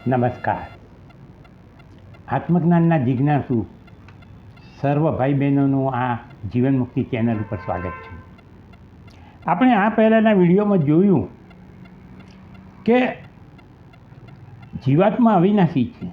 નમસ્કાર. આત્મજ્ઞાનના જિજ્ઞાસુ સર્વ ભાઈ બહેનોનું આ જીવન મુક્તિ ચેનલ ઉપર સ્વાગત છે. આપણે આ પહેલાંના વિડીયોમાં જોયું કે જીવાત્મા અવિનાશી છે,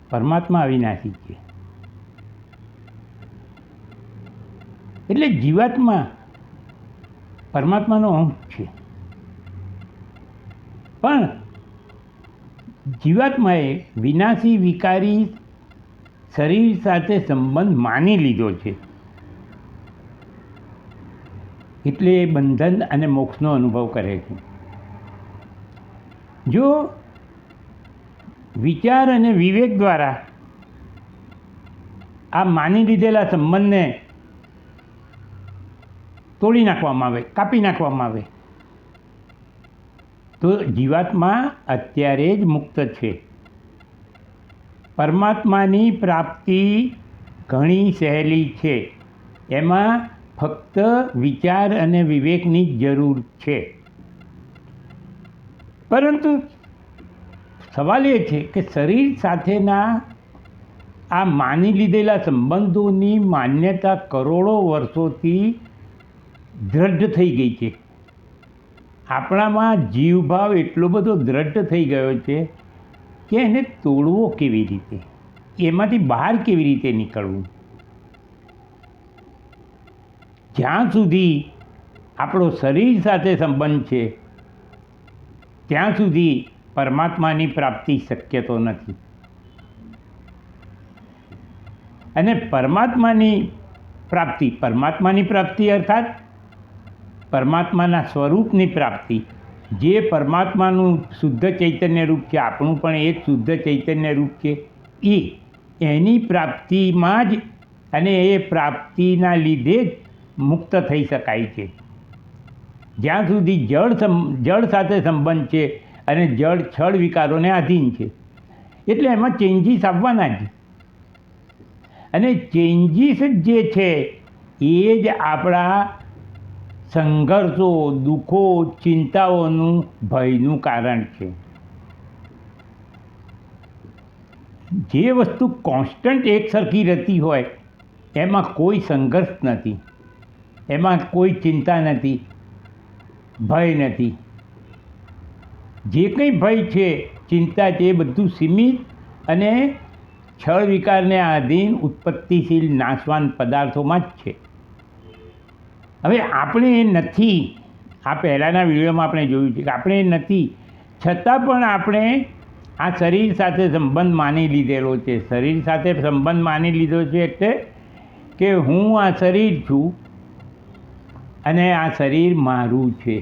પરમાત્મા અવિનાશી છે. એટલે જીવાત્મા પરમાત્માનો અંશ છે, પણ જીવાત્માએ વિનાશી વિકારી શરીર સાથે સંબંધ માની લીધો છે. એટલે એ બંધન અને મોક્ષનો અનુભવ કરે છે. જો વિચાર અને વિવેક દ્વારા આ માની લીધેલા સંબંધને તોડી નાખવામાં આવે, કાપી નાખવામાં આવે, તો જીવાત્મા અત્યારે જ મુક્ત છે. પરમાત્માની પ્રાપ્તિ ઘણી સહેલી છે. એમાં ફક્ત વિચાર અને વિવેકની જ જરૂર છે. પરંતુ સવાલ એ છે કે શરીર સાથેના આ માની લીધેલા સંબંધોની માન્યતા કરોડો વર્ષોથી દ્રઢ થઈ ગઈ છે. આપણામાં જીવભાવ એટલો બધો દ્રઢ થઈ ગયો છે કે એને તોડવો કેવી રીતે, એમાંથી બહાર કેવી રીતે નીકળવું. જ્યાં સુધી આપણો શરીર સાથે સંબંધ છે ત્યાં સુધી પરમાત્માની પ્રાપ્તિ શક્ય તો નથી. અને પરમાત્માની પ્રાપ્તિ અર્થાત પરમાત્માના સ્વરૂપની પ્રાપ્તિ, જે પરમાત્માનું શુદ્ધ ચૈતન્ય રૂપ છે, આપણું પણ એક શુદ્ધ ચૈતન્ય રૂપ છે, એની પ્રાપ્તિમાં જ અને એ પ્રાપ્તિના લીધે જ મુક્ત થઈ શકાય છે. જ્યાં સુધી જળ સાથે સંબંધ છે અને જળ છળ વિકારોને આધીન છે, એટલે એમાં ચેન્જીસ આવવાના જ. અને ચેન્જીસ જે છે એ જ આપણા સંઘર્ષો, દુઃખો, ચિંતાઓનું, ભયનું કારણ છે. જે વસ્તુ કોન્સ્ટન્ટ એકસરખી રહેતી હોય એમાં કોઈ સંઘર્ષ નથી, એમાં કોઈ ચિંતા નથી, ભય નથી. જે કંઈ ભય છે, ચિંતા છે, એ બધું સીમિત અને છળ વિકારને આધીન ઉત્પત્તિશીલ નાશવાન પદાર્થોમાં જ છે. હવે આપણે એ નથી, આ પહેલાંના વિડીયોમાં આપણે જોયું છે કે આપણે એ નથી, છતાં પણ આપણે આ શરીર સાથે સંબંધ માની લીધેલો છે. શરીર સાથે સંબંધ માની લીધો છે એટલે કે હું આ શરીર છું અને આ શરીર મારું છે.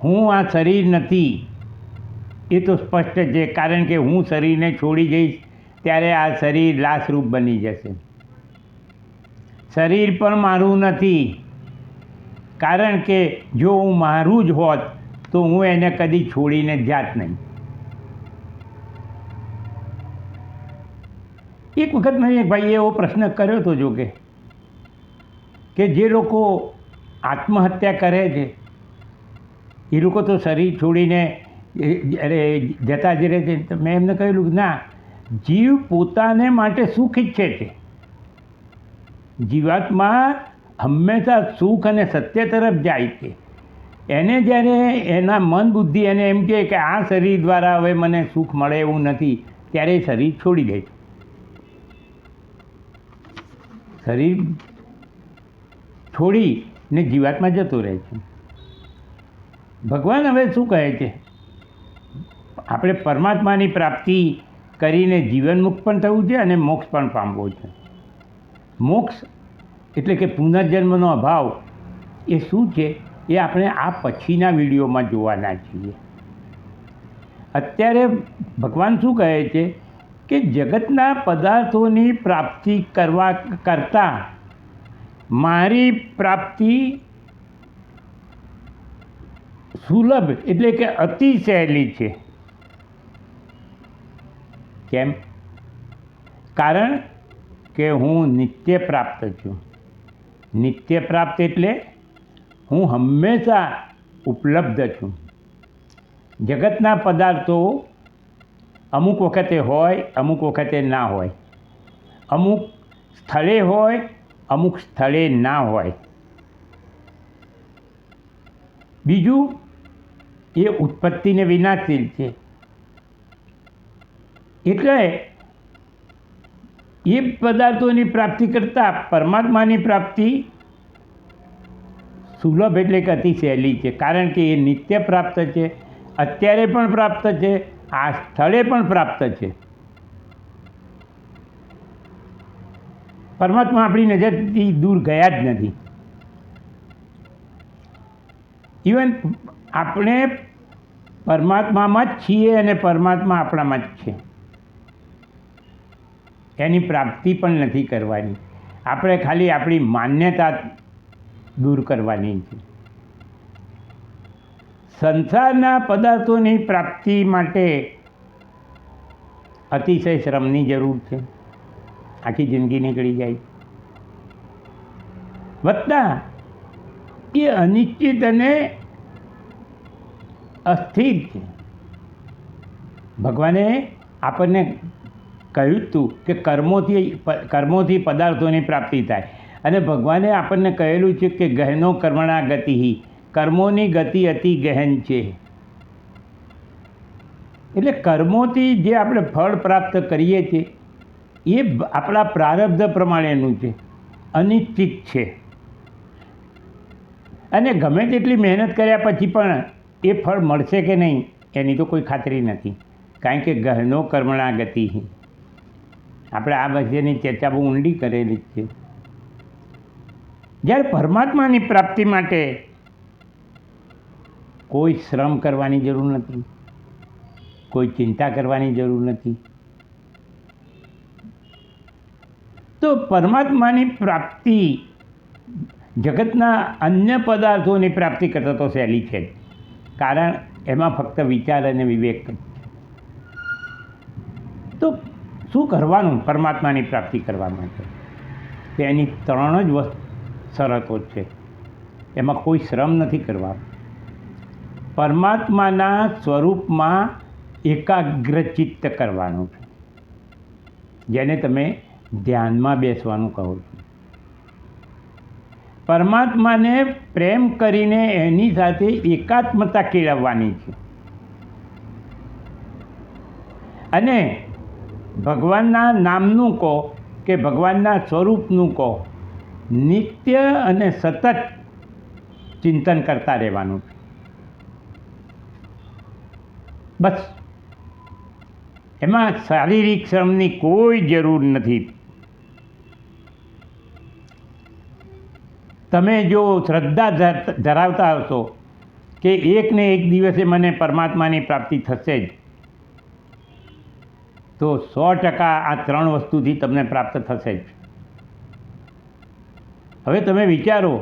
હું આ શરીર નથી એ તો સ્પષ્ટ છે, કારણ કે હું શરીરને છોડી જઈશ ત્યારે આ શરીર લાશરૂપ બની જશે. શરીર પણ મારું નથી, કારણ કે જો હું મારું જ હોત તો હું એને કદી છોડીને જાત નહીં. એક વખત મેં એક ભાઈએ એવો પ્રશ્ન કર્યો હતો, જો કે જે લોકો આત્મહત્યા કરે છે એ લોકો તો શરીર છોડીને જતા જ રહે છે. મેં એમને કહેલું કે ના, જીવ પોતાને માટે સુખ ઈચ્છે છે. જીવાત્મા હંમેશા સુખ અને સત્ય તરફ જાય છે. એને જ્યારે એના મન બુદ્ધિ એને એમ કહે કે આ શરીર દ્વારા હવે મને સુખ મળે એવું નથી, ત્યારે એ શરીર છોડી દે છે. શરીર છોડીને જીવાત્મા જતો રહે છે. ભગવાન હવે શું કહે છે? આપણે પરમાત્માની પ્રાપ્તિ કરીને જીવનમુક્ત પણ થવું છે અને મોક્ષ પણ પામવો છે. મોક્ષ એટલે કે પુનર્જન્મનો અભાવ એ શું છે એ આપણે આ પછીના વિડીયોમાં જોવાના છીએ. અત્યારે ભગવાન શું કહે છે કે જગતના પદાર્થોની પ્રાપ્તિ કરતાં મારી પ્રાપ્તિ સુલભ એટલે કે અતિ સહેલી છે. કેમ? કારણ કે હું નિત્ય પ્રાપ્ત છું. નિત્ય પ્રાપ્ત એટલે હું હંમેશા ઉપલબ્ધ છું. જગતના પદાર્થો અમુક વખતે હોય, અમુક વખતે ના હોય, અમુક સ્થળે હોય, અમુક સ્થળે ના હોય. બીજું, એ ઉત્પત્તિને વિનાશશીલ છે. એટલે એ પદાર્થોની પ્રાપ્તિ કરતાં પરમાત્માની પ્રાપ્તિ સુલભ એટલે કે અતિ સહેલી છે. કારણ કે એ નિત્ય પ્રાપ્ત છે, અત્યારે પણ પ્રાપ્ત છે, આ સ્થળે પણ પ્રાપ્ત છે. પરમાત્મા આપણી નજરથી દૂર ગયા જ નથી. ઇવન આપણે પરમાત્મામાં જ છીએ અને પરમાત્મા આપણામાં જ છે. એની પ્રાપ્તિ પણ નથી કરવાની, આપણે ખાલી આપણી માન્યતા દૂર કરવાની છે. સંસારના પદાર્થોની પ્રાપ્તિ માટે અતિશય શ્રમની જરૂર છે. આખી જિંદગી નીકળી જાય. વત્તા એ અનિશ્ચિત અને અસ્થિર છે. ભગવાને આપણને કહ્યું હતું કે કર્મોથી પદાર્થોની પ્રાપ્તિ થાય, અને ભગવાને આપણને કહેલું છે કે ગહેનો કર્મણા ગતિ, કર્મોની ગતિ અતિ ગહેન છે. એટલે કર્મોથી જે આપણે ફળ પ્રાપ્ત કરીએ છીએ એ આપણા પ્રારબ્ધ પ્રમાણેનું છે, અનિશ્ચિત છે. અને ગમે તેટલી મહેનત કર્યા પછી પણ એ ફળ મળશે કે નહીં એની તો કોઈ ખાતરી નથી. કારણ કે ગહેનો કર્મણા ગતિ, આપણે આ વિશેની ચર્ચા બહુ ઊંડી કરેલી જ છે. જ્યારે પરમાત્માની પ્રાપ્તિ માટે કોઈ શ્રમ કરવાની જરૂર નથી, કોઈ ચિંતા કરવાની જરૂર નથી. તો પરમાત્માની પ્રાપ્તિ જગતના અન્ય પદાર્થોની પ્રાપ્તિ કરતાં તો સહેલી છે જ. કારણ એમાં ફક્ત વિચાર અને વિવેક. તો શું કરવાનું પરમાત્માની પ્રાપ્તિ કરવા માટે? તેની 3 જ શરતો છે. એમાં કોઈ શ્રમ નથી કરવા. પરમાત્માના સ્વરૂપમાં એકાગ્રચિત્ત કરવાનું છે, જેને તમે ધ્યાનમાં બેસવાનું કહો છો. પરમાત્માને પ્રેમ કરીને એની સાથે એકાત્મતા કેળવવાની છે. અને ભગવાનના નામનું કહો કે ભગવાનના સ્વરૂપનું કહો, નિત્ય અને સતત ચિંતન કરતા રહેવાનું છે. બસ, એમાં શારીરિક શ્રમની કોઈ જરૂર નથી. તમે જો શ્રદ્ધા ધરાવતા હશો કે એક ને એક દિવસે મને પરમાત્માની પ્રાપ્તિ થશે જ, તો 100% આ 3 વસ્તુથી તમને પ્રાપ્ત થશે જ. હવે તમે વિચારો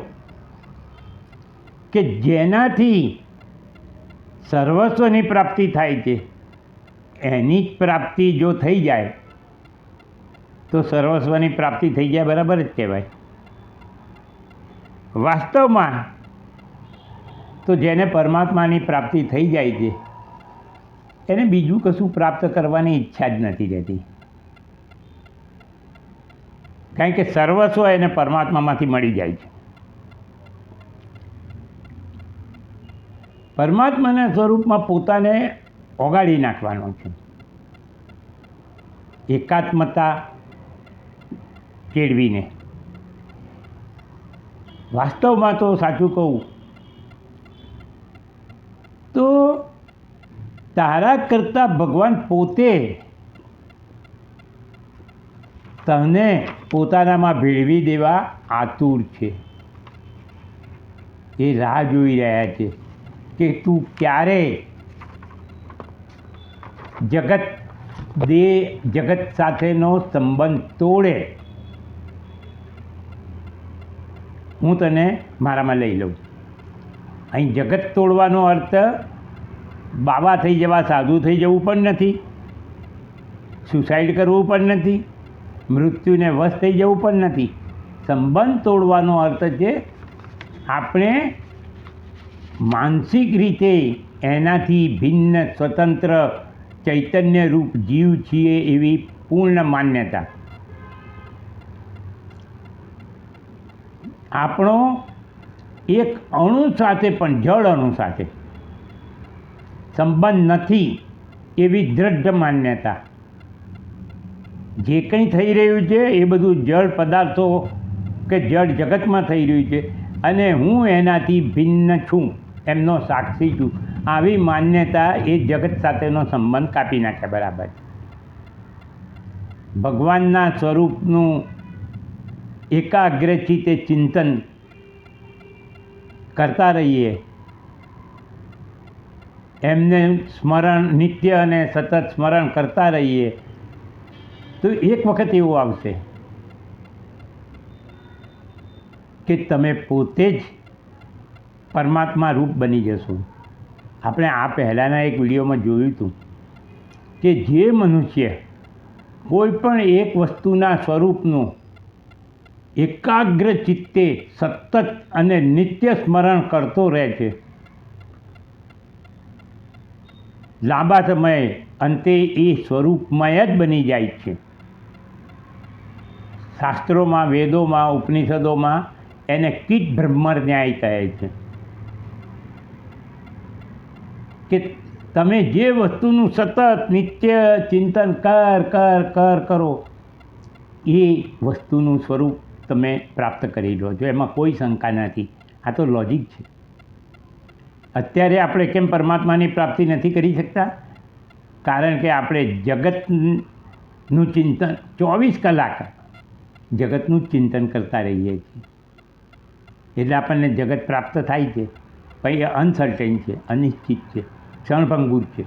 કે જેનાથી સર્વસ્વની પ્રાપ્તિ થાય છે એની જ પ્રાપ્તિ જો થઈ જાય તો સર્વસ્વની પ્રાપ્તિ થઈ જાય, બરાબર જ કહેવાય. વાસ્તવમાં તો જેને પરમાત્માની પ્રાપ્તિ થઈ જાય છે એને બીજું કશું પ્રાપ્ત કરવાની ઈચ્છા જ નથી રહેતી. કારણ કે સર્વસ્વ એને પરમાત્મામાંથી મળી જાય છે. પરમાત્માના સ્વરૂપમાં પોતાને ઓગાળી નાખવાનો છે. એકાત્મતા કેળવીને. વાસ્તવમાં તો સાચું કહું તો તારા કરતાં ભગવાન પોતે તને પોતાનામાં ભેળવી દેવા આતુર છે. એ રાહ જોઈ રહ્યા છે કે તું ક્યારે જગત સાથેનો સંબંધ તોડે, હું તને મારામાં લઈ લઉં. અહીં જગત તોડવાનો અર્થ બાબા થઈ જવા, સાધુ થઈ જવું પણ નથી, સુસાઇડ કરવું પણ નથી, મૃત્યુને વશ થઈ જવું પણ નથી. સંબંધ તોડવાનો અર્થ છે આપણે માનસિક રીતે એનાથી ભિન્ન સ્વતંત્ર ચૈતન્યરૂપ જીવ છીએ એવી પૂર્ણ માન્યતા. આપણો એક અણુ સાથે પણ જળ અણુ સાથે સંબંધ નથી એવી દ્રઢ માન્યતા. જે કંઈ થઈ રહ્યું છે એ બધું જળ પદાર્થો કે જળ જગતમાં થઈ રહ્યું છે અને હું એનાથી ભિન્ન છું, એમનો સાક્ષી છું. આવી માન્યતા એ જગત સાથેનો સંબંધ કાપી નાખે બરાબર. ભગવાનના સ્વરૂપનું એકાગ્રચિત્તે ચિંતન કરતા રહીએ, એમને સ્મરણ નિત્ય અને સતત સ્મરણ કરતા રહીએ, તો એક વખત એવું આવશે કે તમે પોતે જ પરમાત્મા રૂપ બની જશો. આપણે આ પહેલાંના એક વિડીયોમાં જોયું હતું કે જે મનુષ્ય કોઈ પણ એક વસ્તુના સ્વરૂપનું એકાગ્ર ચિત્તે સતત અને નિત્ય સ્મરણ કરતો રહે છે, લાંબા સમયે અંતે એ સ્વરૂપમય જ બની જાય છે. શાસ્ત્રોમાં, વેદોમાં, ઉપનિષદોમાં એને કિટ બ્રહ્મર ન્યાય કહે છે કે તમે જે વસ્તુનું સતત નિત્ય ચિંતન કરો એ વસ્તુનું સ્વરૂપ તમે પ્રાપ્ત કરી લો છો. એમાં કોઈ શંકા નથી. આ તો લોજિક છે. અત્યારે આપણે કેમ પરમાત્માની પ્રાપ્તિ નથી કરી શકતા? કારણ કે આપણે જગતનું ચિંતન 24 કલાક જગતનું જ ચિંતન કરતા રહીએ છીએ. એટલે આપણને જગત પ્રાપ્ત થાય છે, પણ એ અનસર્ટેન છે, અનિશ્ચિત છે, ક્ષણભંગુર છે.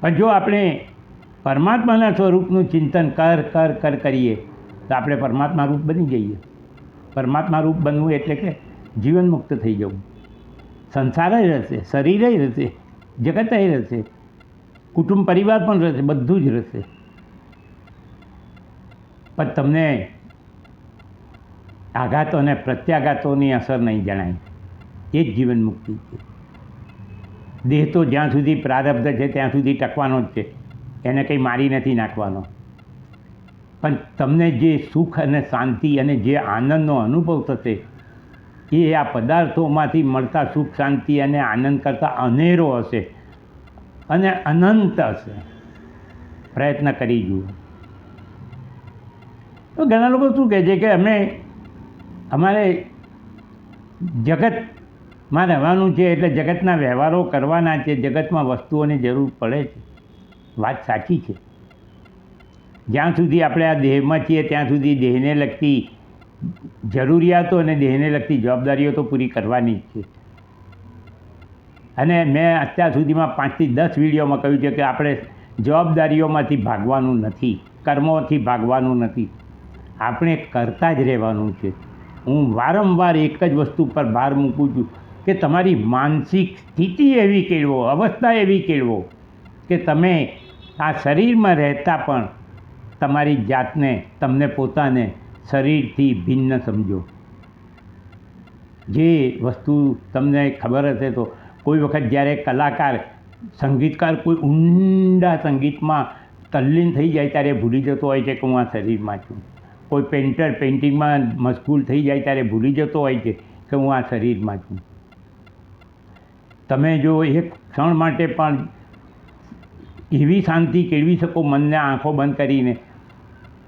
પણ જો આપણે પરમાત્માના સ્વરૂપનું ચિંતન કરીએ તો આપણે પરમાત્મા રૂપ બની જઈએ. પરમાત્મા રૂપ બનવું એટલે કે જીવન મુક્ત થઈ જવું. સંસાર જ રહેશે, શરીર જ રહેશે, જગત જ રહેશે, કુટુંબ પરિવાર પણ રહેશે, બધું જ રહેશે. પણ તમને આઘાતો અને પ્રત્યાઘાતોની અસર નહીં જણાય. એ જ જીવન મુક્તિ છે. દેહ તો જ્યાં સુધી પ્રારબ્ધ છે ત્યાં સુધી ટકવાનો જ છે, એને કંઈ મારી નથી નાખવાનો. પણ તમને જે સુખ અને શાંતિ અને જે આનંદનો અનુભવ થશે એ આ પદાર્થોમાંથી મળતા સુખ શાંતિ અને આનંદ કરતાં અનેરો હશે અને અનંત હશે. પ્રયત્ન કરી જુઓ. તો ઘણા લોકો શું કહે છે કે અમારે જગતમાં રહેવાનું છે એટલે જગતના વ્યવહારો કરવાના છે, જગતમાં વસ્તુઓની જરૂર પડે છે. વાત સાચી છે. જ્યાં સુધી આપણે આ દેહમાં છીએ ત્યાં સુધી દેહને લગતી જરૂરિયાતો અને દેહને લગતી જવાબદારીઓ તો પૂરી કરવાની જ છે. અને મેં અત્યાર સુધીમાં 5 થી 10 વિડીયોમાં કહ્યું છે કે આપણે જવાબદારીઓમાંથી ભાગવાનું નથી, કર્મોથી ભાગવાનું નથી, આપણે કરતા જ રહેવાનું છે. હું વારંવાર એક જ વસ્તુ પર ભાર મૂકું છું કે તમારી માનસિક સ્થિતિ એવી કેળવો, અવસ્થા એવી કેળવો કે તમે આ શરીરમાં રહેતા પણ તમારી જાતને, તમને પોતાને શરીરથી ભિન્ન સમજો. જે વસ્તુ તમને ખબર હશે તો કોઈ વખત જ્યારે કલાકાર, સંગીતકાર કોઈ ઊંડા સંગીતમાં તલ્લીન થઈ જાય ત્યારે ભૂલી જતો હોય છે કે હું આ શરીરમાં છું. કોઈ પેઇન્ટર પેઇન્ટિંગમાં મશગુલ થઈ જાય ત્યારે ભૂલી જતો હોય છે કે હું આ શરીરમાં છું. તમે જો એક ક્ષણ માટે પણ એવી શાંતિ કેળવી શકો મનને આંખો બંધ કરીને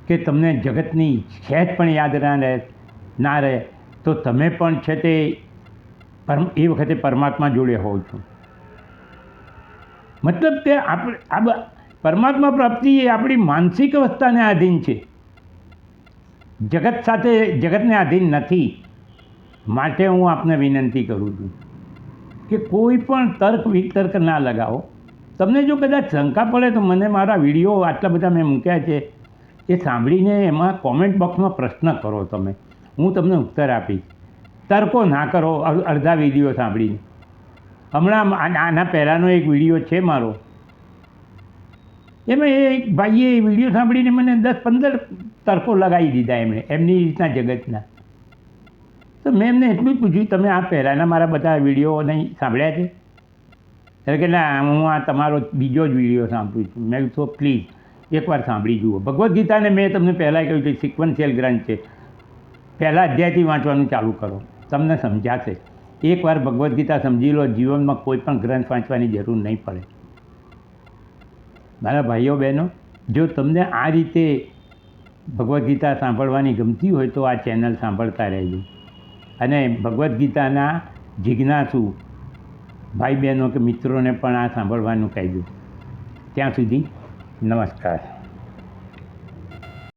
કે તમને જગતની સહેજ પણ યાદ ના રહે તો તમે પણ છે તે એ વખતે પરમાત્મા જોડે હોવ છો. મતલબ કે આપણે પરમાત્મા પ્રાપ્તિ એ આપણી માનસિક અવસ્થાને આધીન છે, જગતને આધીન નથી. માટે હું આપને વિનંતી કરું છું કે કોઈ પણ તર્ક વિતર્ક ના લગાવો. તમને જો કદાચ શંકા પડે તો મને મારા વિડીયો આટલા બધા મેં મૂક્યા છે એ સાંભળીને એમાં કોમેન્ટ બોક્સમાં પ્રશ્ન કરો. હું તમને ઉત્તર આપીશ. તર્કો ના કરો અડધા વિડીયો સાંભળીને. હમણાં આના પહેલાંનો એક વિડીયો છે મારો, એમાં એક ભાઈએ એ વિડીયો સાંભળીને મને 10-15 તર્કો લગાવી દીધા એમણે એમની રીતના જગતના. તો તો મેં એમને એટલું જ પૂછ્યું, તમે આ પહેલાંના મારા બધા વિડીયો નહીં સાંભળ્યા છે? એટલે કે ના, હું આ તમારો બીજો જ વિડીયો સાંભળું છું. મેં તો પ્લીઝ એકવાર સાંભળી જુઓ. ભગવદ્ ગીતાને મેં તમને પહેલાં કહ્યું છે સિક્વન્શિયલ ગ્રંથ છે, પહેલા અધ્યાયથી વાંચવાનું ચાલુ કરો, તમને સમજાશે. એકવાર ભગવદ્ ગીતા સમજી લો, જીવનમાં કોઈ પણ ગ્રંથ વાંચવાની જરૂર નહીં પડે. મારા ભાઈઓ બહેનો, જો તમને આ રીતે ભગવદ્ ગીતા સાંભળવાની ગમતી હોય તો આ ચેનલ સાંભળતા રહેજો. અને ભગવદ્ ગીતાના જિજ્ઞાસુ ભાઈ બહેનો કે મિત્રોને પણ આ સાંભળવાનું કહેજો. ત્યાં સુધી નમસ્કાર.